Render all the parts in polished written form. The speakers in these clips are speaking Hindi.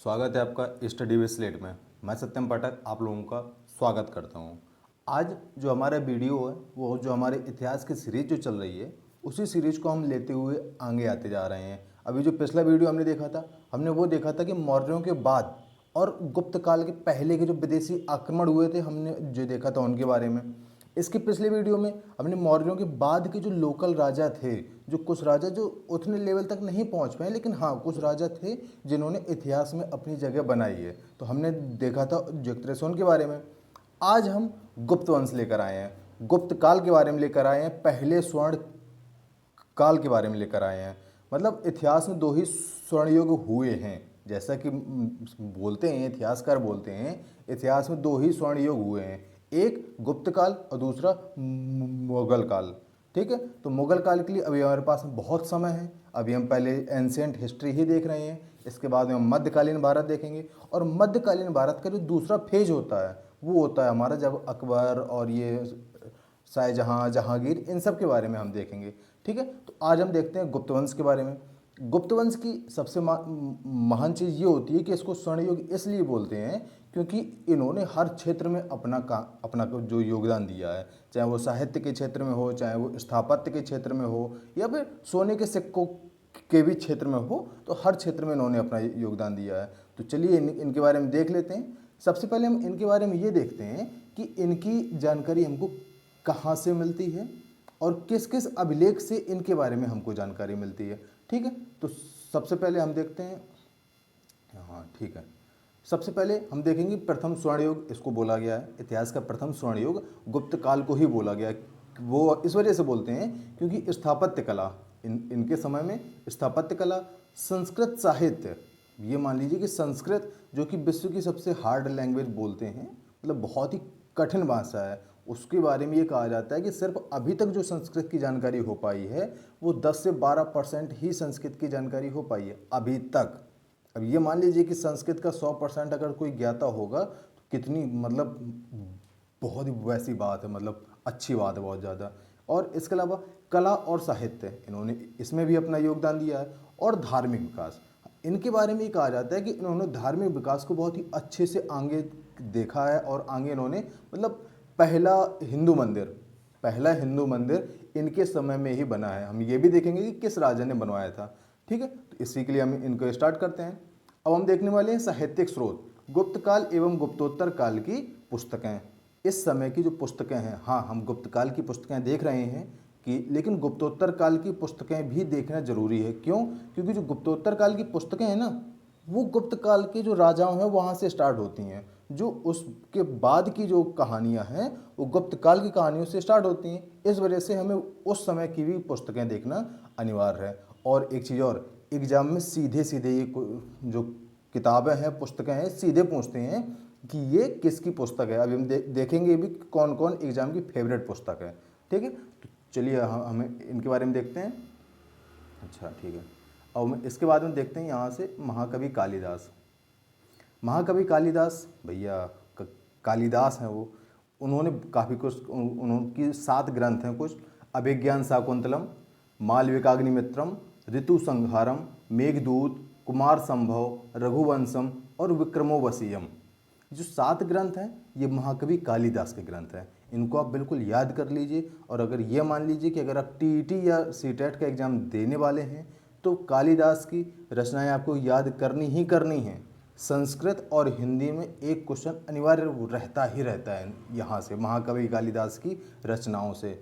स्वागत है आपका स्टडी विद स्लेट में। मैं सत्यम पाठक आप लोगों का स्वागत करता हूं। आज जो हमारा वीडियो है वो जो हमारे इतिहास की सीरीज जो चल रही है उसी सीरीज को हम लेते हुए आगे आते जा रहे हैं। अभी जो पिछला वीडियो हमने देखा था, हमने वो देखा था कि मौर्यों के बाद और गुप्त काल के पहले के जो विदेशी आक्रमण हुए थे हमने जो देखा था उनके बारे में। इसके पिछले वीडियो में हमने मौर्यों के बाद के जो लोकल राजा थे, जो कुछ राजा जो उतने लेवल तक नहीं पहुंच पाए, लेकिन हाँ कुछ राजा थे जिन्होंने इतिहास में अपनी जगह बनाई है। तो हमने देखा था जगत्रेसोन के बारे में। आज हम गुप्त वंश लेकर आए हैं, गुप्त काल के बारे में लेकर आए हैं, पहले स्वर्ण काल के बारे में लेकर आए हैं। मतलब इतिहास में दो ही स्वर्ण युग हुए हैं, जैसा कि बोलते हैं इतिहासकार बोलते हैं इतिहास में दो ही स्वर्ण युग हुए हैं, एक गुप्त काल और दूसरा मुगल काल। ठीक है, तो मुगल काल के लिए अभी हमारे पास बहुत समय है। अभी हम पहले एंशिएंट हिस्ट्री ही देख रहे हैं, इसके बाद में हम मध्यकालीन भारत देखेंगे। और मध्यकालीन भारत का जो दूसरा फेज होता है वो होता है हमारा जब अकबर और ये शाहजहाँ, जहांगीर, इन सब के बारे में हम देखेंगे। ठीक है, तो आज हम देखते हैं गुप्त वंश के बारे में। गुप्त वंश की सबसे महान चीज़ ये होती है कि इसको स्वर्ण युग इसलिए बोलते हैं क्योंकि इन्होंने हर क्षेत्र में अपना जो योगदान दिया है, चाहे वो साहित्य के क्षेत्र में हो, चाहे वो स्थापत्य के क्षेत्र में हो, या फिर सोने के सिक्कों के भी क्षेत्र में हो, तो हर क्षेत्र में इन्होंने अपना योगदान दिया है। तो चलिए इनके बारे में देख लेते हैं। सबसे पहले हम इनके बारे में ये देखते हैं कि इनकी जानकारी हमको कहाँ से मिलती है और किस किस अभिलेख से इनके बारे में हमको जानकारी मिलती है। ठीक है, तो सबसे पहले हम देखते हैं, हाँ ठीक है, सबसे पहले हम देखेंगे प्रथम स्वर्ण युग, इसको बोला गया है इतिहास का प्रथम स्वर्ण युग गुप्त काल को ही बोला गया है। वो इस वजह से बोलते हैं क्योंकि स्थापत्य कला, इनके समय में स्थापत्य कला, संस्कृत साहित्य, ये मान लीजिए कि संस्कृत जो कि विश्व की सबसे हार्ड लैंग्वेज बोलते हैं, मतलब बहुत ही कठिन भाषा है, उसके बारे में ये कहा जाता है कि सिर्फ अभी तक जो संस्कृत की जानकारी हो पाई है वो 10 से 12% ही संस्कृत की जानकारी हो पाई है अभी तक। अब ये मान लीजिए कि संस्कृत का 100% अगर कोई ज्ञाता होगा तो कितनी, मतलब बहुत ही वैसी बात है, मतलब अच्छी बात है बहुत ज़्यादा। और इसके अलावा कला और साहित्य, इन्होंने इसमें भी अपना योगदान दिया है। और धार्मिक विकास, इनके बारे में ये कहा जाता है कि इन्होंने धार्मिक विकास को बहुत ही अच्छे से आगे देखा है और आगे इन्होंने, मतलब पहला हिंदू मंदिर इनके समय में ही बना है। हम ये भी देखेंगे कि किस राजा ने बनवाया था। ठीक है, तो इसी के लिए हम इनको स्टार्ट करते हैं। अब हम देखने वाले हैं साहित्यिक स्रोत, गुप्त काल एवं गुप्तोत्तर काल की पुस्तकें। इस समय की जो पुस्तकें हैं, हाँ हम गुप्त काल की पुस्तकें देख रहे हैं कि, लेकिन गुप्तोत्तर काल की पुस्तकें भी देखना जरूरी है। क्यों? क्योंकि जो गुप्तोत्तर काल की पुस्तकें हैं ना, वो गुप्त काल के जो राजाओं हैं वहाँ से स्टार्ट होती हैं। जो उसके बाद की जो कहानियाँ हैं वो गुप्त काल की कहानियों से स्टार्ट होती हैं। इस वजह से हमें उस समय की भी पुस्तकें देखना अनिवार्य है। और एक चीज़ और, एग्जाम में सीधे सीधे ये जो किताबें हैं, पुस्तकें हैं, सीधे पूछते हैं कि ये किसकी पुस्तक है। अभी हम देखेंगे भी कौन कौन एग्जाम की फेवरेट पुस्तक है। ठीक है, तो चलिए हमें इनके बारे में देखते हैं। अच्छा ठीक है, और इसके बाद में देखते हैं यहाँ से महाकवि कालिदास। महाकवि कालिदास भैया कालिदास हैं वो, उन्होंने काफ़ी कुछ, उनकी 7 ग्रंथ हैं कुछ, अभिज्ञान शाकुंतलम, मालविकाग्निमित्रम, ऋतु संहारम, मेघदूत, कुमार संभव, रघुवंशम और विक्रमोवसीयम। जो 7 ग्रंथ हैं ये महाकवि कालिदास के ग्रंथ हैं। इनको आप बिल्कुल याद कर लीजिए। और अगर ये मान लीजिए कि अगर आप टीईटी या सीटेट का एग्ज़ाम देने वाले हैं तो कालिदास की रचनाएं आपको याद करनी ही करनी है। संस्कृत और हिंदी में एक क्वेश्चन अनिवार्य रहता ही रहता है यहाँ से, महाकवि कालिदास की रचनाओं से।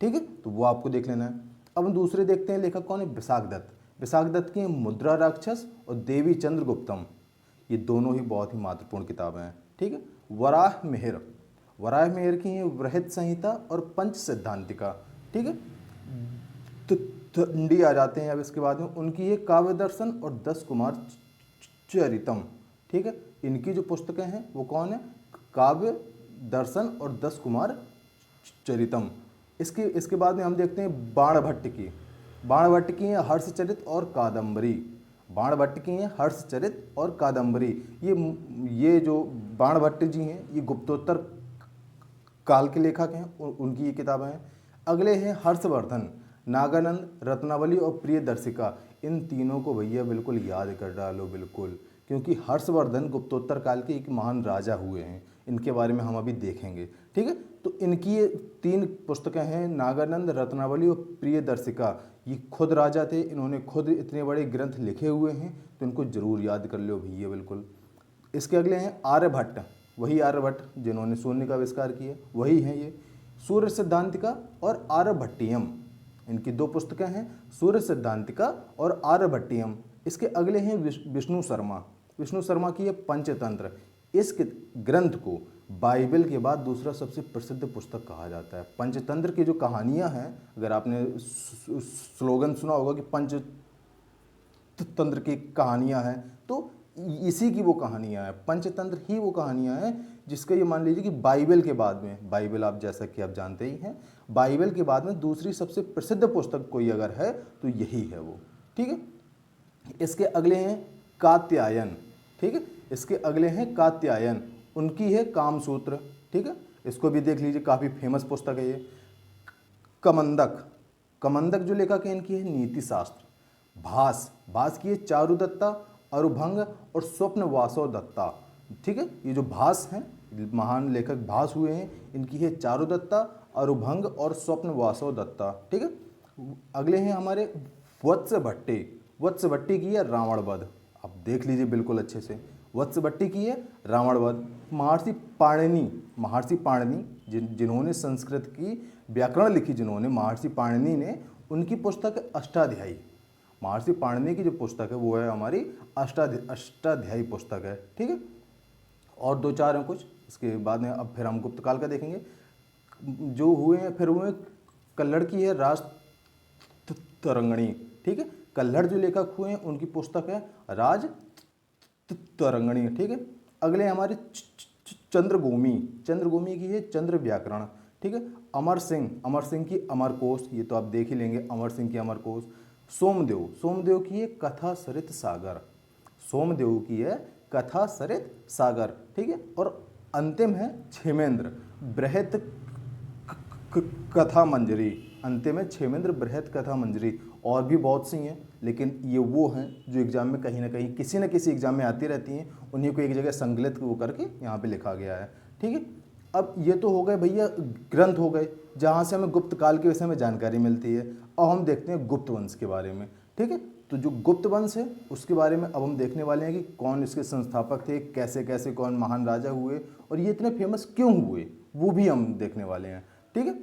ठीक है, तो वो आपको देख लेना है। अब हम दूसरे देखते हैं, लेखक कौन है? विशाख दत्त। विशाख दत्त की मुद्रा राक्षस और देवी चंद्रगुप्तम, ये दोनों ही बहुत ही महत्वपूर्ण किताबें हैं। ठीक है, वराह मिहिर, वराह मिहिर की है वृहत संहिता और पंच सिद्धांतिका। ठीक है, तो ठंडी आ जाते हैं अब इसके बाद में, उनकी है काव्य दर्शन और 10 कुमार चरितम। ठीक है, इनकी जो पुस्तकें हैं वो कौन है? काव्य दर्शन और 10 कुमार चरितम। इसके बाद में हम देखते हैं बाणभट्ट की। बाणभट्ट की है हर्षचरित और कादम्बरी। बाणभट्ट की है हर्षचरित और कादम्बरी। ये जो बाणभट्ट जी हैं ये गुप्तोत्तर काल के लेखक हैं, उनकी ये किताबें हैं। अगले हैं हर्षवर्धन, नागानंद, रत्नावली और प्रियदर्शिका। इन तीनों को भैया बिल्कुल याद कर डालो बिल्कुल, क्योंकि हर्षवर्धन गुप्तोत्तर काल के एक महान राजा हुए हैं। इनके बारे में हम अभी देखेंगे, ठीक है। तो इनकी ये 3 पुस्तकें हैं, नागानंद, रत्नावली और प्रियदर्शिका। ये खुद राजा थे, इन्होंने खुद इतने बड़े ग्रंथ लिखे हुए हैं, तो इनको जरूर याद कर लो भैया, बिल्कुल। इसके अगले हैं आर्यभट्ट, वही आर्यभट्ट जिन्होंने शून्य का आविष्कार किया, वही हैं ये। सूर्य सिद्धांतिका और आर्यभट्टियम, इनकी 2 पुस्तकें हैं, सूर्य सिद्धांतिका और आर्यभट्टियम। इसके अगले हैं विष्णु शर्मा। विष्णु शर्मा की है पंचतंत्र। इस ग्रंथ को बाइबल के बाद दूसरा सबसे प्रसिद्ध पुस्तक कहा जाता है। पंचतंत्र की जो कहानियां हैं, अगर आपने स्लोगन सुना होगा कि पंचतंत्र की कहानियां हैं, तो इसी की वो कहानियां हैं, पंचतंत्र ही वो कहानियां हैं जिसका ये मान लीजिए कि बाइबल के बाद में, बाइबल आप जैसा कि आप जानते ही हैं, बाइबल के बाद में दूसरी सबसे प्रसिद्ध पुस्तक कोई अगर है तो यही है वो, ठीक है। इसके अगले हैं कात्यायन, ठीक है। इसके अगले हैं कात्यायन, उनकी है कामसूत्र, ठीक है। इसको भी देख लीजिए, काफ़ी फेमस पुस्तक है ये। कमंदक, कमंदक जो लेखक है इनकी है नीति शास्त्र। भास, भास की है चारुदत्ता, अरुभंग और स्वप्न वासव दत्ता, ठीक है। ये जो भास हैं, महान लेखक भास हुए हैं, इनकी है चारुदत्ता, अरुभंग और स्वप्न वासव दत्ता, ठीक है। अगले हैं हमारे वत्स भट्टे। वत्स भट्टी की है रावणवध, आप देख लीजिए बिल्कुल अच्छे से। वत्स भट्टी की है रावणवध। महर्षि पाणिनि, महर्षि पाणिनि जिन्होंने संस्कृत की व्याकरण लिखी, जिन्होंने महर्षि पाणिनि ने, उनकी पुस्तक है अष्टाध्यायी। महर्षि पाणिनि की जो पुस्तक है वो है हमारी अष्टाध्यायी पुस्तक है, ठीक है। और 2-4 हैं कुछ, इसके बाद में अब फिर हम गुप्त काल का देखेंगे। जो हुए हैं फिर हुए कल्हड़ की है राज तरंगणी, ठीक है। कल्हड़ जो लेखक हुए हैं उनकी पुस्तक है राज तरंगणी, ठीक है। अगले हमारे चंद्रगोमी, चंद्रगोमी की है चंद्र व्याकरण, ठीक है। अमर सिंह, अमर सिंह की अमरकोश, ये तो आप देख ही लेंगे, अमर सिंह की अमरकोश। सोमदेव, सोमदेव की है कथा सरित सागर, सोमदेव की है कथा सरित सागर, ठीक है। और अंतिम है क्षेमेंद्र, बृहत कथा मंजरी, अंतिम है क्षेमेंद्र बृहत कथा मंजरी। और भी बहुत सी हैं, लेकिन ये वो हैं जो एग्जाम में कहीं ना कहीं किसी न किसी एग्जाम में आती रहती हैं, उन्हीं को एक जगह संकलित वो करके यहाँ पे लिखा गया है, ठीक है। अब ये तो हो गए भैया ग्रंथ हो गए जहाँ से हमें गुप्त काल के विषय में जानकारी मिलती है। अब हम देखते हैं गुप्त वंश के बारे में, ठीक है। तो जो गुप्त वंश है उसके बारे में अब हम देखने वाले हैं कि कौन इसके संस्थापक थे, कैसे कैसे कौन महान राजा हुए और ये इतने फेमस क्यों हुए, वो भी हम देखने वाले हैं, ठीक है।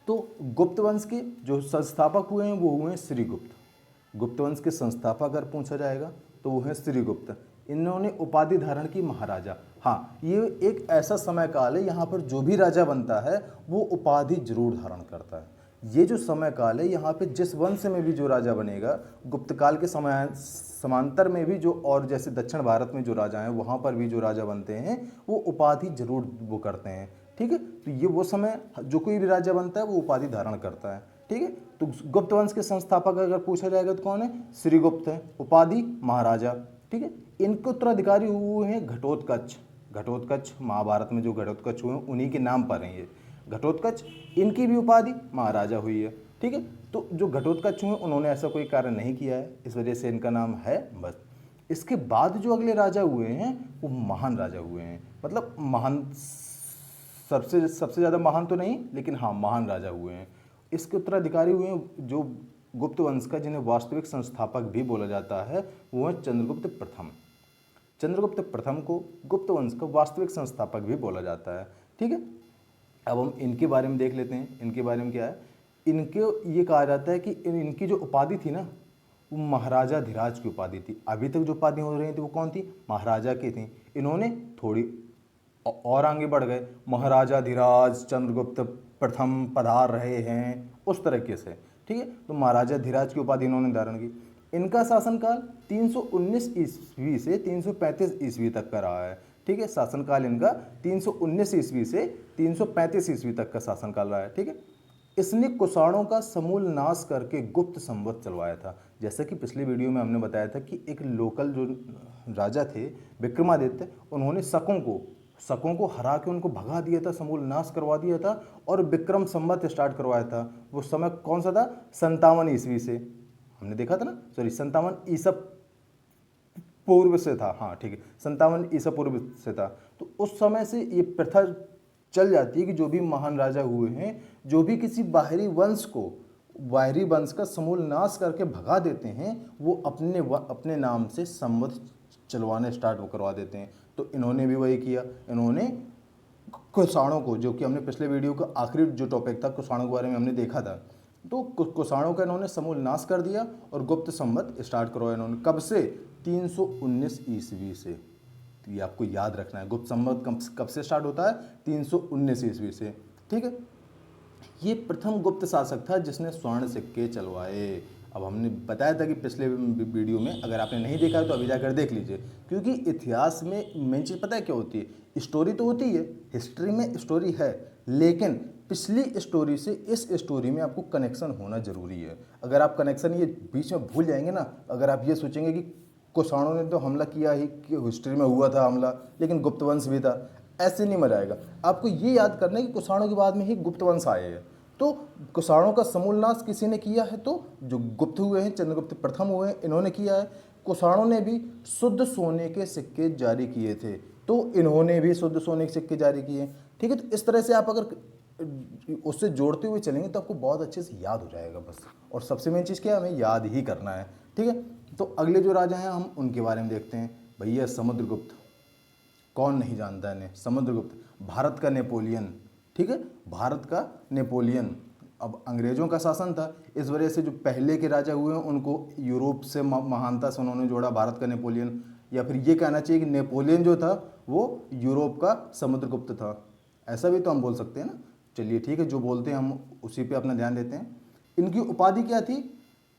तो गुप्त वंश के जो संस्थापक हुए हैं वो हुए हैं श्रीगुप्त। गुप्त वंश के संस्थापक अगर पूछा जाएगा तो वो हैं श्रीगुप्त। इन्होंने उपाधि धारण की महाराजा। हाँ, ये एक ऐसा समय काल है यहाँ पर जो भी राजा बनता है वो उपाधि जरूर धारण करता है। ये जो समय काल है यहाँ पे जिस वंश में भी जो राजा बनेगा, गुप्त काल के समय समांतर में भी जो, और जैसे दक्षिण भारत में जो राजा हैं वहाँ पर भी जो राजा बनते हैं वो उपाधि जरूर वो करते हैं, ठीक है। तो ये वो समय जो कोई भी राजा बनता है वो उपाधि धारण करता है, ठीक है। तो गुप्त वंश के संस्थापक अगर पूछा जाएगा तो कौन है? श्रीगुप्त है, उपाधि महाराजा, ठीक है। इनके उत्तराधिकारी हुए हैं घटोत्कच। घटोत्कच महाभारत में जो घटोत्कच हुए हैं उन्हीं के नाम पर हैं ये घटोत्कच, इनकी भी उपाधि महाराजा हुई है, ठीक है। तो जो घटोत्कच हुए उन्होंने ऐसा कोई कार्य नहीं किया है, इस वजह से इनका नाम है बस। इसके बाद जो अगले राजा हुए हैं वो महान राजा हुए हैं, मतलब महान, सबसे ज़्यादा महान तो नहीं लेकिन हाँ महान राजा हुए हैं। इसके उत्तराधिकारी हुए हैं जो गुप्त वंश का, जिन्हें वास्तविक संस्थापक भी बोला जाता है, वो है चंद्रगुप्त प्रथम। चंद्रगुप्त प्रथम को गुप्त वंश का वास्तविक संस्थापक भी बोला जाता है, ठीक है। अब हम इनके बारे में देख लेते हैं। इनके बारे में क्या है, इनके ये कहा जाता है कि इनकी जो उपाधि थी ना वो महाराजा धीराज की उपाधि थी। अभी तक जो उपाधि हो रही थी वो कौन थी? महाराजा की थी। इन्होंने थोड़ी और आगे बढ़ गए, महाराजा धीराज चंद्रगुप्त प्रथम पधार रहे हैं, उस तरीके से, ठीक है। तो महाराजा धीराज की उपाधि इन्होंने धारण की। इनका शासनकाल 319 ईस्वी से 335 ईस्वी तक का रहा है, ठीक है। शासनकाल इनका 319 ईस्वी से 335 ईस्वी तक का शासनकाल रहा है, ठीक है। इसने कुषाणों का समूल नाश करके गुप्त संवत चलवाया था। जैसा कि पिछले वीडियो में हमने बताया था कि एक लोकल जो राजा थे विक्रमादित्य, उन्होंने शकों को हरा के उनको भगा दिया था, समूल नाश करवा दिया था और विक्रम संवत स्टार्ट करवाया था। वो समय कौन सा था? 57 ईस्वी से, हमने देखा था ना, सॉरी 57 ईसा पूर्व से था, हाँ ठीक है, 57 ईसा पूर्व से था। तो उस समय से ये प्रथा चल जाती है कि जो भी महान राजा हुए हैं, जो भी किसी बाहरी वंश का समूल नाश करके भगा देते हैं, वो अपने नाम से संवत चलवाने स्टार्ट करवा देते हैं। तो इन्होंने भी वही किया, इन्होंने कुषाणों को, जो कि हमने पिछले वीडियो का आखिरी जो टॉपिक था कुषाणों के बारे में हमने देखा था, तो कुषाणों का इन्होंने समूल नाश कर दिया और गुप्त संवत स्टार्ट करवाया इन्होंने। कब से? 319 ईस्वी से। तो ये आपको याद रखना है, गुप्त संवत कब से स्टार्ट होता है? 319 ईस्वी से, ठीक है। ये प्रथम गुप्त शासक था जिसने स्वर्ण सिक्के चलवाए। अब हमने बताया था कि पिछले वीडियो में, अगर आपने नहीं देखा है तो अभी जाकर देख लीजिए, क्योंकि इतिहास में मेन चीज़ पता है क्या होती है? स्टोरी तो होती है, हिस्ट्री में स्टोरी है, लेकिन पिछली स्टोरी से इस स्टोरी में आपको कनेक्शन होना जरूरी है। अगर आप कनेक्शन ये बीच में भूल जाएंगे ना, अगर आप ये सोचेंगे कि कुषाणों ने तो हमला किया ही, कि हिस्ट्री में हुआ था हमला, लेकिन गुप्त वंश भी था, ऐसे नहीं मराएगा। आपको ये याद करना है कि कुषाणों के बाद में ही गुप्त वंश आए हैं। तो कुषाणों का समूल नाश किसी ने किया है? तो जो गुप्त हुए हैं, चंद्रगुप्त प्रथम हुए हैं, इन्होंने किया है। कुषाणों ने भी शुद्ध सोने के सिक्के जारी किए थे, तो इन्होंने भी शुद्ध सोने के सिक्के जारी किए, ठीक है। तो इस तरह से आप अगर उससे जोड़ते हुए चलेंगे तो आपको बहुत अच्छे से याद हो जाएगा बस। और सबसे मेन चीज़ क्या है? हमें याद ही करना है, ठीक है। तो अगले जो राजा हैं हम उनके बारे में देखते हैं। भैया समुद्रगुप्त, कौन नहीं जानता है? समुद्रगुप्त, भारत का नेपोलियन, ठीक है, भारत का नेपोलियन। अब अंग्रेजों का शासन था, इस वजह से जो पहले के राजा हुए हैं उनको यूरोप से महानता से उन्होंने जोड़ा, भारत का नेपोलियन। या फिर ये कहना चाहिए कि नेपोलियन जो था वो यूरोप का समुद्रगुप्त था, ऐसा भी तो हम बोल सकते हैं ना। चलिए ठीक है, जो बोलते हैं हम उसी पे अपना ध्यान देते हैं। इनकी उपाधि क्या थी?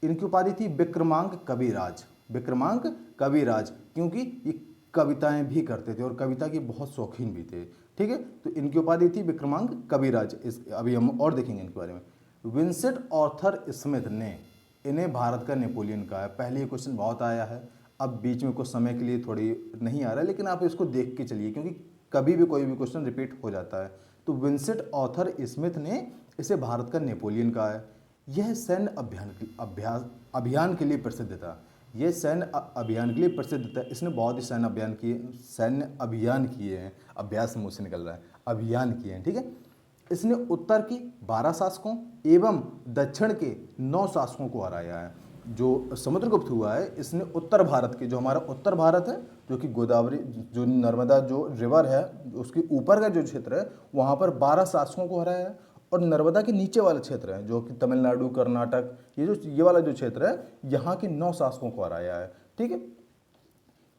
इनकी उपाधि थी विक्रमांक कविराज। विक्रमांक कविराज, क्योंकि ये कविताएं भी करते थे और कविता के बहुत शौकीन भी थे, ठीक है। तो इनकी उपाधि थी विक्रमांक कविराज। अभी हम और देखेंगे इनके बारे में। विंसेंट ऑर्थर स्मिथ ने इन्हें भारत का नेपोलियन कहा है। पहले ये क्वेश्चन बहुत आया है, अब बीच में कुछ समय के लिए थोड़ी नहीं आ रहा है, लेकिन आप इसको देख के चलिए, क्योंकि कभी भी कोई भी क्वेश्चन रिपीट हो जाता है। तो विंसेंट ऑर्थर स्मिथ ने इसे भारत का नेपोलियन कहा है। यह सैन्य अभियान के लिए प्रसिद्ध था। यह सैन्य अभियान के लिए प्रसिद्ध था। इसने बहुत ही सैन्य अभियान किए हैं। अभ्यास मुंह से निकल रहा है, अभियान किए हैं, ठीक है। इसने उत्तर की 12 शासकों एवं दक्षिण के 9 शासकों को हराया है। जो समुद्रगुप्त हुआ है, इसने उत्तर भारत के, जो हमारा उत्तर भारत है, जो कि गोदावरी, जो नर्मदा जो रिवर है, उसके ऊपर का जो क्षेत्र है, वहाँ पर 12 शासकों को हराया है। और नर्मदा के नीचे वाला क्षेत्र है, जो कि तमिलनाडु, कर्नाटक, ये वाला जो क्षेत्र है, यहाँ के 9 शासकों को हराया है, ठीक है।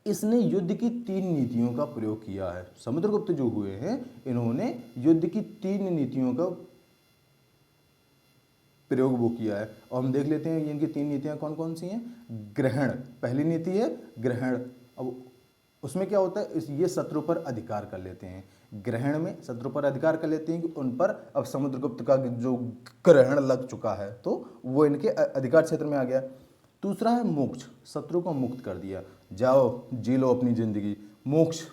इसने युद्ध की 3 नीतियों का प्रयोग किया है। समुद्रगुप्त जो हुए हैं, इन्होंने युद्ध की 3 नीतियों का प्रयोग वो किया है। और हम देख लेते हैं इनकी 3 नीतियां कौन कौन सी हैं। ग्रहण, पहली नीति है ग्रहण। अब उसमें क्या होता है? ये शत्रु पर अधिकार कर लेते हैं। ग्रहण में शत्रु पर अधिकार कर लेते हैं कि उन पर अब समुद्रगुप्त का जो ग्रहण लग चुका है, तो वो इनके अधिकार क्षेत्र में आ गया। दूसरा है मोक्ष, शत्रु को मुक्त कर दिया, जाओ जी लो अपनी जिंदगी, मोक्ष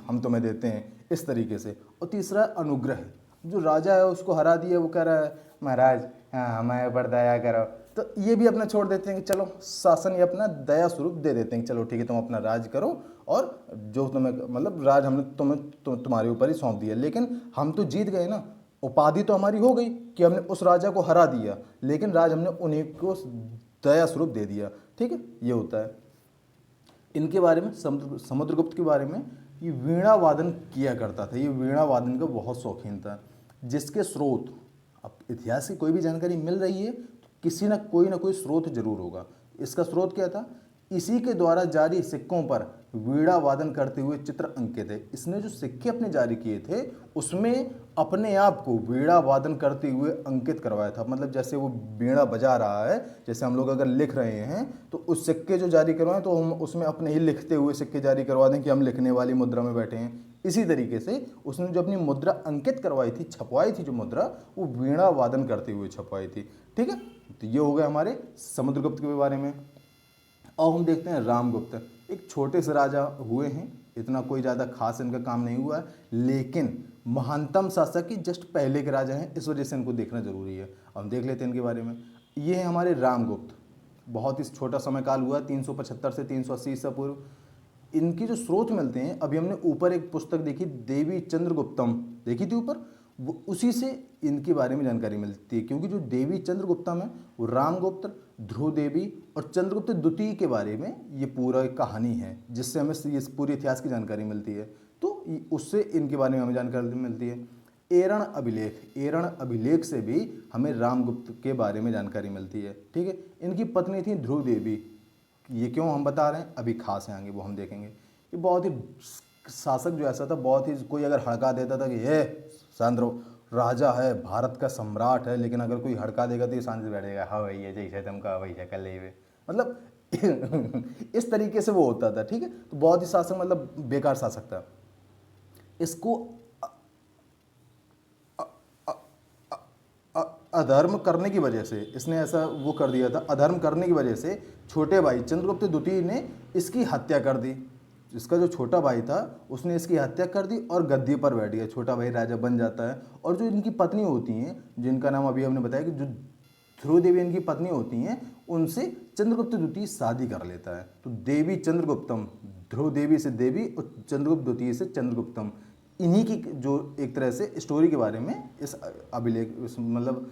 हम तुम्हें देते हैं, इस तरीके से। और तीसरा अनुग्रह, जो राजा है उसको हरा दिया, वो कह रहा है महाराज हाँ हमारे पर दया करो, तो ये भी अपना छोड़ देते हैं कि चलो शासन ये अपना दया स्वरूप दे देते हैं कि चलो ठीक है तुम अपना राज करो, और जो तुम्हें मतलब राज हमने तुम्हारे ऊपर ही सौंप दिया, लेकिन हम तो जीत गए ना। उपाधि तो हमारी हो गई कि हमने उस राजा को हरा दिया, लेकिन राज हमने उन्हीं को दया स्वरूप दे दिया, ठीक है, ये होता है। इनके बारे में, समुद्रगुप्त के बारे में, ये वीणा वादन किया करता था। ये वीणा वादन का बहुत शौकीन था, जिसके स्रोत, अब इतिहास की कोई भी जानकारी मिल रही है तो किसी ना कोई स्रोत जरूर होगा। इसका स्रोत क्या था? इसी के द्वारा जारी सिक्कों पर वीणा वादन करते हुए चित्र अंकित है। इसने जो सिक्के अपने जारी किए थे उसमें अपने आप को वीणा वादन करते हुए अंकित करवाया था। मतलब जैसे वो वीणा बजा रहा है, जैसे हम लोग अगर लिख रहे हैं तो उस सिक्के जो जारी करवाएं तो हम उसमें अपने ही लिखते हुए सिक्के जारी करवा दें कि हम लिखने वाली मुद्रा में बैठे हैं। इसी तरीके से उसने जो अपनी मुद्रा अंकित करवाई थी, छपवाई थी, जो मुद्रा वो वीणा वादन करते हुए छपवाई थी, ठीक है। तो ये हो गया हमारे समुद्रगुप्त के बारे में। और हम देखते हैं रामगुप्त, एक छोटे से राजा हुए हैं, इतना कोई ज़्यादा खास इनका काम नहीं हुआ है, लेकिन महानतम शासक की जस्ट पहले के राजा हैं, इस वजह से इनको देखना जरूरी है। हम देख लेते हैं इनके बारे में। ये है हमारे रामगुप्त, बहुत ही छोटा समय काल हुआ, 375 से 380 ईसा पूर्व। इनके जो स्रोत मिलते हैं, अभी हमने ऊपर एक पुस्तक देखी, देवी चंद्रगुप्तम देखी थी ऊपर, वो उसी से इनके बारे में जानकारी मिलती है। क्योंकि जो देवी चंद्रगुप्तम है वो रामगुप्त, ध्रुव देवी और चंद्रगुप्त द्वितीय के बारे में ये पूरा एक कहानी है, जिससे हमें ये पूरे इतिहास की जानकारी मिलती है। तो उससे इनके बारे में हमें जानकारी मिलती है। एरण अभिलेख, एरण अभिलेख से भी हमें रामगुप्त के बारे में जानकारी मिलती है। ठीक है, इनकी पत्नी थी ध्रुव देवी। ये क्यों हम बता रहे हैं, अभी खास है आगे वो हम देखेंगे। ये बहुत ही शासक जो ऐसा था, बहुत ही, कोई अगर हड़का देता था कि ये शांत रहो, राजा है, भारत का सम्राट है, लेकिन अगर कोई हड़का देगा तो ये शांति से बैठेगा, हाँ भैया जैसे तुमका वैसे कर ले, मतलब इस तरीके से वो होता था। ठीक है, तो बहुत ही शासक, मतलब बेकार शासक था। इसको अधर्म करने की वजह से, इसने ऐसा वो कर दिया था, अधर्म करने की वजह से छोटे भाई चंद्रगुप्त द्वितीय ने इसकी हत्या कर दी। इसका जो छोटा भाई था उसने इसकी हत्या कर दी और गद्दी पर बैठ गया, छोटा भाई राजा बन जाता है। और जो इनकी पत्नी होती हैं, जिनका नाम अभी हमने बताया कि जो ध्रुव देवी इनकी पत्नी होती हैं, उनसे चंद्रगुप्त द्वितीय शादी कर लेता है। तो देवी चंद्रगुप्तम, ध्रुव देवी से देवी और चंद्रगुप्त द्वितीय से चंद्रगुप्तम, इन्हीं की जो एक तरह से स्टोरी के बारे में इस अभिलेख, मतलब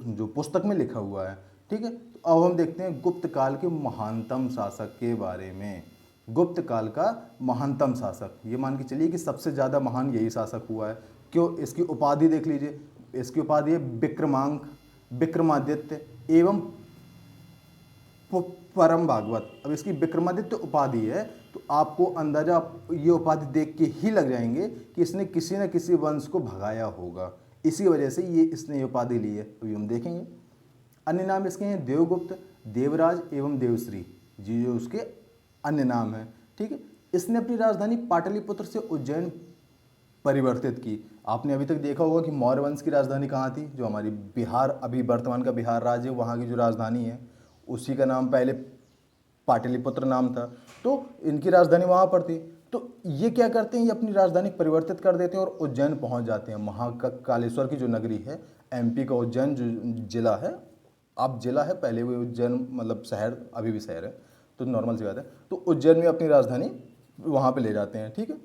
जो पुस्तक में लिखा हुआ है। ठीक है, तो अब हम देखते हैं गुप्त काल के महानतम शासक के बारे में। गुप्त काल का महानतम शासक, ये मान के चलिए कि सबसे ज़्यादा महान यही शासक हुआ है। क्यों, इसकी उपाधि देख लीजिए, इसकी उपाधि है विक्रमांक, विक्रमादित्य एवं परम भागवत। अब इसकी विक्रमादित्य उपाधि है, तो आपको अंदाजा ये उपाधि देख के ही लग जाएंगे कि इसने किसी न किसी वंश को भगाया होगा, इसी वजह से इसने ये उपाधि ली है। अभी हम देखेंगे। अन्य नाम इसके हैं देवगुप्त, देवराज एवं देवश्री, जी जो उसके अन्य नाम है। ठीक है, इसने अपनी राजधानी पाटलिपुत्र से उज्जैन परिवर्तित की। आपने अभी तक देखा होगा कि मौर्य वंश की राजधानी कहाँ थी, जो हमारी बिहार, अभी वर्तमान का बिहार राज्य है, वहाँ की जो राजधानी है उसी का नाम पहले पाटलिपुत्र नाम था। तो इनकी राजधानी वहाँ पर थी। तो ये क्या करते हैं, ये अपनी राजधानी परिवर्तित कर देते हैं और उज्जैन पहुँच जाते हैं। महाकालेश्वर की जो नगरी है, एमपी का उज्जैन जो जिला है, अब जिला है, पहले वो उज्जैन मतलब शहर, अभी भी शहर है, तो नॉर्मल सी बात है। तो उज्जैन में अपनी राजधानी वहाँ पे ले जाते हैं। ठीक है,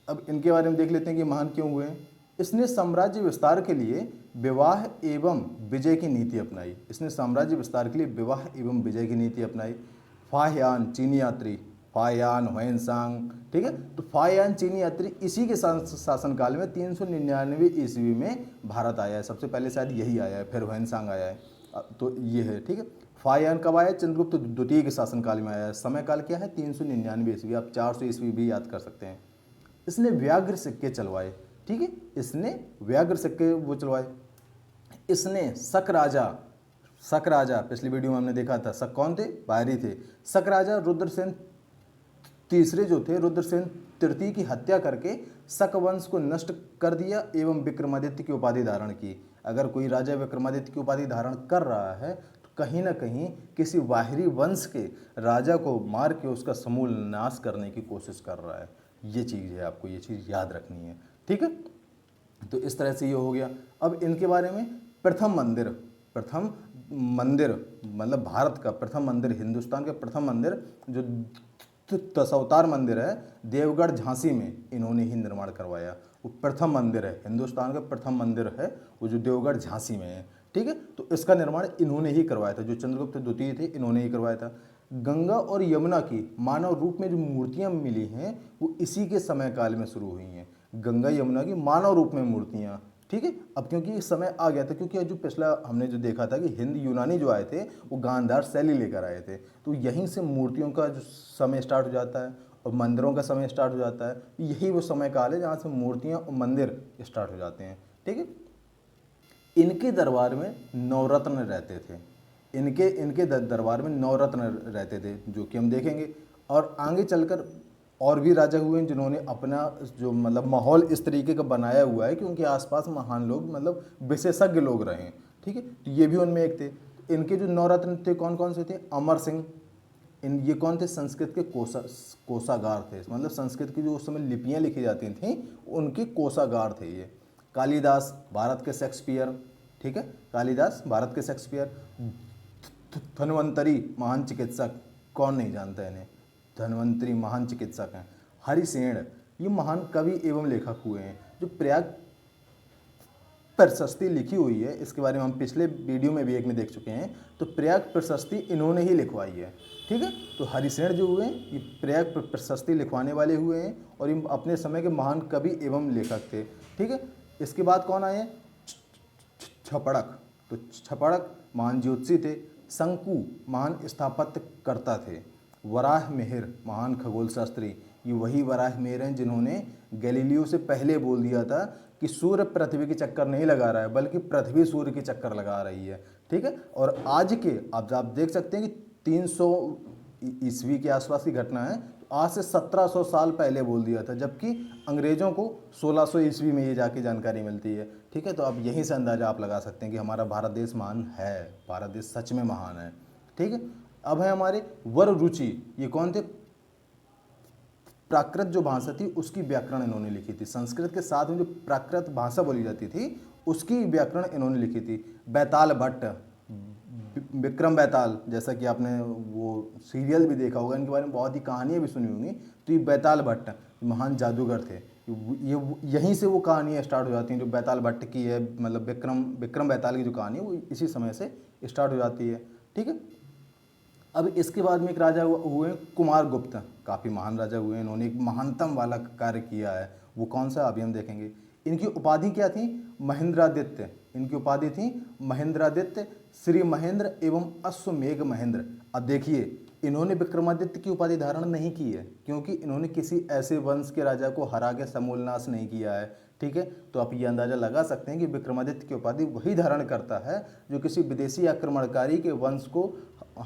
अब इनके बारे में देख लेते हैं कि महान क्यों हुए हैं। इसने साम्राज्य विस्तार के लिए विवाह एवं विजय की नीति अपनाई। इसने साम्राज्य विस्तार के लिए विवाह एवं विजय की नीति अपनाई। फाह्यान चीनी यात्री, फाह्यान ह्वेनसांग, ठीक है, तो फाह्यान चीनी यात्री इसी के शासनकाल में 399 ईस्वी में भारत आया है। सबसे पहले शायद यही आया है, फिर ह्वेनसांग आया है। तो ये है। ठीक है, फाह्यान कब आया, चंद्रगुप्त द्वितीय के शासनकाल में आया है। समय काल क्या है, 399 ईस्वी, आप 400 ईस्वी भी याद कर सकते हैं। इसने व्याघ्र सिक्के चलवाए। ठीक है, इसने व्याघ्र सिक्के वो चलवाए। इसने शक राजा पिछली वीडियो में हमने देखा था, शक कौन थे, बाहरी थे। शक राजा रुद्रसेन तीसरे जो थे, रुद्रसेन तृतीय की हत्या करके शक वंश को नष्ट कर दिया एवं विक्रमादित्य की उपाधि धारण की। अगर कोई राजा विक्रमादित्य की उपाधि धारण कर रहा है तो कहीं ना कहीं किसी बाहरी वंश के राजा को मार के उसका समूल नाश करने की कोशिश कर रहा है। ये चीज़ है, आपको ये चीज़ याद रखनी है। ठीक है, तो इस तरह से ये हो गया। अब इनके बारे में प्रथम मंदिर मतलब भारत का प्रथम मंदिर, हिंदुस्तान का प्रथम मंदिर जो दशावतार मंदिर है, देवगढ़ झांसी में इन्होंने ही निर्माण करवाया। वो प्रथम मंदिर है, हिंदुस्तान का प्रथम मंदिर है वो जो देवगढ़ झांसी में है। ठीक है, तो इसका निर्माण इन्होंने ही करवाया था, जो चंद्रगुप्त द्वितीय थे इन्होंने ही करवाया था। गंगा और यमुना की मानव रूप में जो मूर्तियां मिली हैं वो इसी के समय काल में शुरू हुई हैं। गंगा यमुना की मानव रूप में मूर्तियां। ठीक है, अब क्योंकि समय आ गया था, क्योंकि जो पिछला हमने जो देखा था कि हिंद यूनानी जो आए थे वो गांधार शैली लेकर आए थे, तो यहीं से मूर्तियों का जो समय स्टार्ट हो जाता है और मंदिरों का समय स्टार्ट हो जाता है। यही वो समय काल है जहाँ से मूर्तियाँ और मंदिर स्टार्ट हो जाते हैं। ठीक है, इनके दरबार में नवरत्न रहते थे। इनके दरबार में नवरत्न रहते थे, जो कि हम देखेंगे। और आगे चलकर और भी राजा हुए हैं जिन्होंने अपना जो मतलब माहौल इस तरीके का बनाया हुआ है कि उनके आसपास महान लोग मतलब विशेषज्ञ लोग रहे हैं। ठीक है, तो ये भी उनमें एक थे। इनके जो नवरत्न थे कौन कौन से थे, अमर सिंह, ये कौन थे, संस्कृत के कोषागार थे, मतलब संस्कृत की जो उस समय लिपियाँ लिखी जाती थीं उनके कोषागार थे ये। कालिदास, भारत के शेक्सपियर। ठीक है, कालिदास भारत के शेक्सपियर। धन्वंतरी, महान चिकित्सक, कौन नहीं जानता इन्हें। धन्वंतरी महान चिकित्सक हैं। हरिसेन ये महान कवि एवं लेखक हुए हैं। जो प्रयाग प्रशस्ति लिखी हुई है, इसके बारे में हम पिछले वीडियो में भी एक में देख चुके हैं। तो प्रयाग प्रशस्ति इन्होंने ही लिखवाई है, ठीक है। तो हरिसेन जो हुए ये प्रयाग प्रशस्ति लिखवाने वाले हुए हैं और ये अपने समय के महान कवि एवं लेखक थे, ठीक है। इसके बाद कौन आए? छपड़क। तो छपड़क महान ज्योतिषी थे। शंकु महान स्थापत्यकर्ता थे। वराह मिहिर महान खगोल शास्त्री, ये वही वराह मिहिर हैं जिन्होंने गैलीलियो से पहले बोल दिया था कि सूर्य पृथ्वी के चक्कर नहीं लगा रहा है बल्कि पृथ्वी सूर्य के चक्कर लगा रही है, ठीक है। और आज के आप देख सकते हैं कि 300 ईस्वी के आसपास की घटना है। तो आज से 1700 साल पहले बोल दिया था, जबकि अंग्रेजों को 1600 ईस्वी में ये जाके जानकारी मिलती है, ठीक है। तो अब यहीं से अंदाजा आप लगा सकते हैं कि हमारा भारत देश महान है, भारत देश सच में महान है, ठीक है। अब है हमारे वररुचि, ये कौन थे? प्राकृत जो भाषा थी उसकी व्याकरण इन्होंने लिखी थी। संस्कृत के साथ में जो प्राकृत भाषा बोली जाती थी उसकी व्याकरण इन्होंने लिखी थी। बैताल भट्ट, विक्रम बैताल, जैसा कि आपने वो सीरियल भी देखा होगा, इनके बारे में बहुत ही कहानियाँ भी सुनी होंगी। तो ये बैताल भट्ट महान जादूगर थे। ये यहीं से वो कहानियाँ स्टार्ट हो जाती हैं जो बैताल भट्ट की है, मतलब विक्रम बैताल की जो कहानी है वो इसी समय से स्टार्ट हो जाती है, ठीक है। अब इसके बाद में एक राजा हुए कुमार गुप्त, काफ़ी महान राजा हुए। इन्होंने एक महानतम वाला कार्य किया है, वो कौन सा अभी हम देखेंगे। इनकी उपाधि क्या थी? महेंद्रादित्य। इनकी उपाधि थी महेंद्रादित्य, श्री महेंद्र एवं अश्वमेघ महेंद्र। अब देखिए, इन्होंने विक्रमादित्य की उपाधि धारण नहीं की है क्योंकि इन्होंने किसी ऐसे वंश के राजा को हरा के समूल नाश नहीं किया है, ठीक है। तो आप ये अंदाज़ा लगा सकते हैं कि विक्रमादित्य की उपाधि वही धारण करता है जो किसी विदेशी आक्रमणकारी के वंश को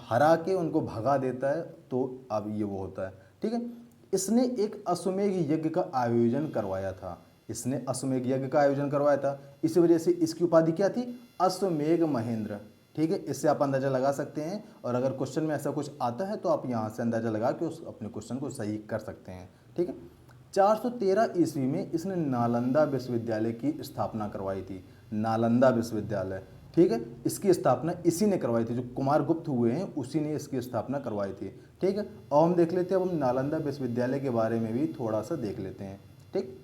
हरा के उनको भगा देता है। तो अब ये वो होता है, ठीक है। इसने एक अश्वमेघ यज्ञ का आयोजन करवाया था। इसने अश्वमेघ यज्ञ का आयोजन करवाया था, इसी वजह से इसकी उपाधि क्या थी? अश्वमेघ महेंद्र, ठीक है। इससे आप अंदाज़ा लगा सकते हैं और अगर क्वेश्चन में ऐसा कुछ आता है तो आप यहाँ से अंदाज़ा लगा के उस अपने क्वेश्चन को सही कर सकते हैं, ठीक है। 413 ईस्वी में इसने नालंदा विश्वविद्यालय की स्थापना करवाई थी। नालंदा विश्वविद्यालय, ठीक है, इसकी स्थापना इसी ने करवाई थी। जो कुमार गुप्त हुए हैं उसी ने इसकी स्थापना करवाई थी, ठीक है। और हम देख लेते हैं, अब हम नालंदा विश्वविद्यालय के बारे में भी थोड़ा सा देख लेते हैं, ठीक।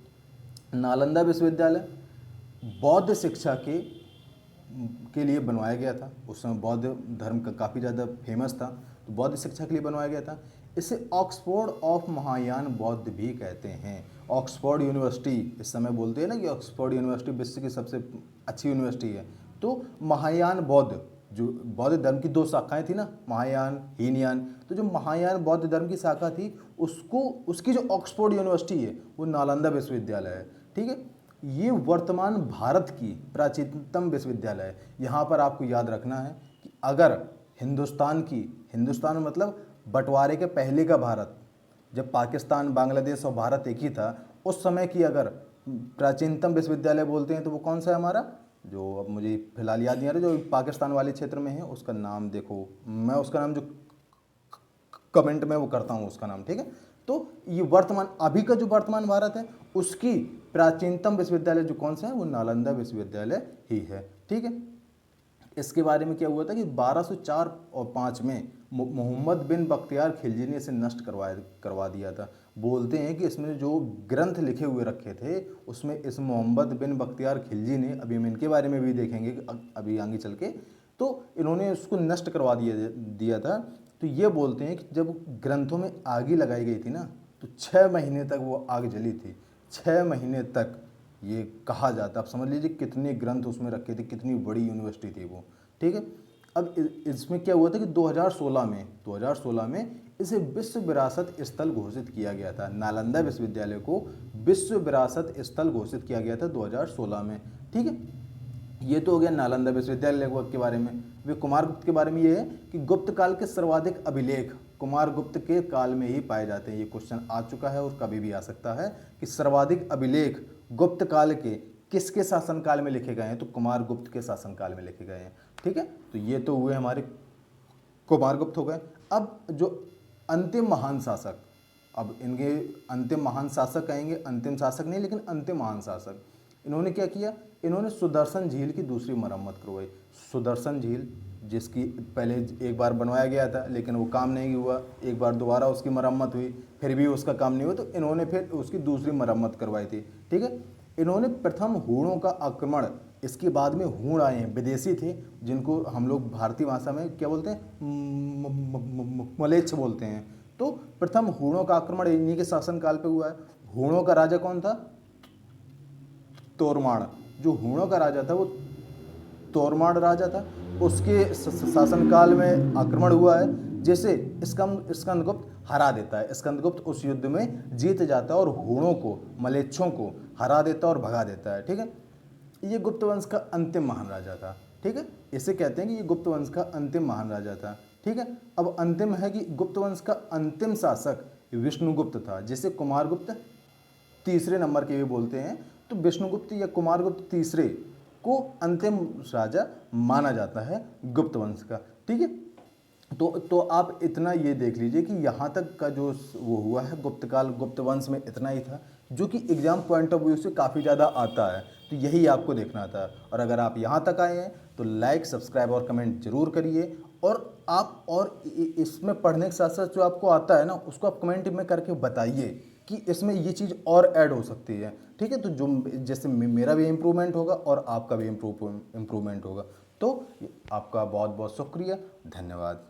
नालंदा विश्वविद्यालय बौद्ध शिक्षा के लिए बनवाया गया था। उस समय बौद्ध धर्म का काफ़ी ज़्यादा फेमस था, तो बौद्ध शिक्षा के लिए बनवाया गया था। इसे ऑक्सफोर्ड ऑफ महायान बौद्ध भी कहते हैं। ऑक्सफोर्ड यूनिवर्सिटी इस समय बोलते हैं ना कि ऑक्सफोर्ड यूनिवर्सिटी विश्व की सबसे अच्छी यूनिवर्सिटी है। तो महायान बौद्ध, जो बौद्ध धर्म की 2 शाखाएं थी ना, महायान, हीनयान, तो जो महायान बौद्ध धर्म की शाखा थी उसकी जो ऑक्सफोर्ड यूनिवर्सिटी है वो नालंदा विश्वविद्यालय है, ठीक है। ये वर्तमान भारत की प्राचीनतम विश्वविद्यालय है। यहाँ पर आपको याद रखना है कि अगर हिंदुस्तान मतलब बंटवारे के पहले का भारत, जब पाकिस्तान, बांग्लादेश और भारत एक ही था, उस समय की अगर प्राचीनतम विश्वविद्यालय बोलते हैं तो वो कौन सा है हमारा? जो अब मुझे फिलहाल याद नहीं आ रहा, जो पाकिस्तान वाले क्षेत्र में है, उसका नाम देखो, मैं उसका नाम जो कमेंट में वो करता हूँ उसका नाम, ठीक है। तो ये अभी का जो वर्तमान भारत है उसकी प्राचीनतम विश्वविद्यालय जो कौन सा है वो नालंदा विश्वविद्यालय ही है, ठीक है। इसके बारे में क्या हुआ था कि 1204 और 5 में मोहम्मद बिन बख्तियार खिलजी ने इसे नष्ट करवा दिया था। बोलते हैं कि इसमें जो ग्रंथ लिखे हुए रखे थे उसमें इस मोहम्मद बिन बख्तियार खिलजी ने, अभी हम इनके बारे में भी देखेंगे अभी आगे चल के, तो इन्होंने उसको नष्ट करवा दिया था। तो ये बोलते हैं कि जब ग्रंथों में आग लगाई गई थी ना तो 6 महीने तक वो आग जली थी, 6 महीने तक, ये कहा जाता है। आप समझ लीजिए कितने ग्रंथ उसमें रखे थे, कितनी बड़ी यूनिवर्सिटी थी वो, ठीक है। अब इसमें क्या हुआ था कि 2016 में इसे विश्व विरासत स्थल घोषित किया गया था। नालंदा विश्वविद्यालय को विश्व विरासत स्थल घोषित किया गया था 2016 में, ठीक है। ये तो हो गया नालंदा विश्वविद्यालय के बारे में। वे कुमार गुप्त के बारे में ये है कि गुप्त काल के सर्वाधिक अभिलेख कुमार गुप्त के काल में ही पाए जाते हैं। ये क्वेश्चन आ चुका है और कभी भी आ सकता है कि सर्वाधिक अभिलेख गुप्त काल के किसके शासनकाल में लिखे गए हैं? तो कुमार गुप्त के शासनकाल में लिखे गए हैं, ठीक है। तो ये तो हुए हमारे कुमार गुप्त हो गए। अब जो अंतिम महान शासक, अब इनके अंतिम महान शासक कहेंगे, अंतिम शासक नहीं लेकिन अंतिम महान शासक, इन्होंने क्या किया, इन्होंने सुदर्शन झील की दूसरी मरम्मत करवाई। सुदर्शन झील जिसकी पहले एक बार बनवाया गया था लेकिन वो काम नहीं हुआ, एक बार दोबारा उसकी मरम्मत हुई, फिर भी उसका काम नहीं हुआ, तो इन्होंने फिर उसकी दूसरी मरम्मत करवाई थी। ठीक है, इन्होंने प्रथम हूणों का आक्रमण, इसके बाद में हूण आए हैं, विदेशी थे, जिनको हम लोग भारतीय भाषा में क्या बोलते हैं, मलेच्छ बोलते हैं। तो प्रथम हूणों का आक्रमण इन्हीं के शासनकाल पे हुआ है। हूणों का राजा कौन था, तोरमाण। जो हूणों का राजा था वो तोरमाण राजा था, उसके शासनकाल में आक्रमण हुआ है, जैसे स्कंदगुप्त हरा देता है। स्कंदगुप्त उस युद्ध में जीत जाता है और हूणों को, मलेच्छों को हरा देता है और भगा देता है। ठीक है, ये गुप्त वंश का अंतिम महान राजा था। ठीक है, इसे कहते हैं कि ये गुप्त वंश का अंतिम महान राजा था। ठीक है, अब अंतिम है कि गुप्त वंश का अंतिम शासक विष्णुगुप्त था, जिसे कुमारगुप्त तीसरे नंबर के भी बोलते हैं। तो विष्णुगुप्त या कुमारगुप्त तीसरे को अंतिम राजा माना जाता है गुप्त वंश का। ठीक है, तो आप इतना ये देख लीजिए कि यहाँ तक का जो वो हुआ है गुप्त काल, गुप्त वंश में इतना ही था, जो कि एग्जाम पॉइंट ऑफ व्यू से काफ़ी ज़्यादा आता है। तो यही आपको देखना था। और अगर आप यहाँ तक आए हैं तो लाइक, सब्सक्राइब और कमेंट जरूर करिए। और आप और इसमें पढ़ने के साथ साथ जो आपको आता है ना, उसको आप कमेंट में करके बताइए कि इसमें ये चीज़ और ऐड हो सकती है। ठीक है, तो जो जैसे मेरा भी इम्प्रूवमेंट होगा और आपका भी इम्प्रूवमेंट होगा। तो आपका बहुत बहुत शुक्रिया, धन्यवाद।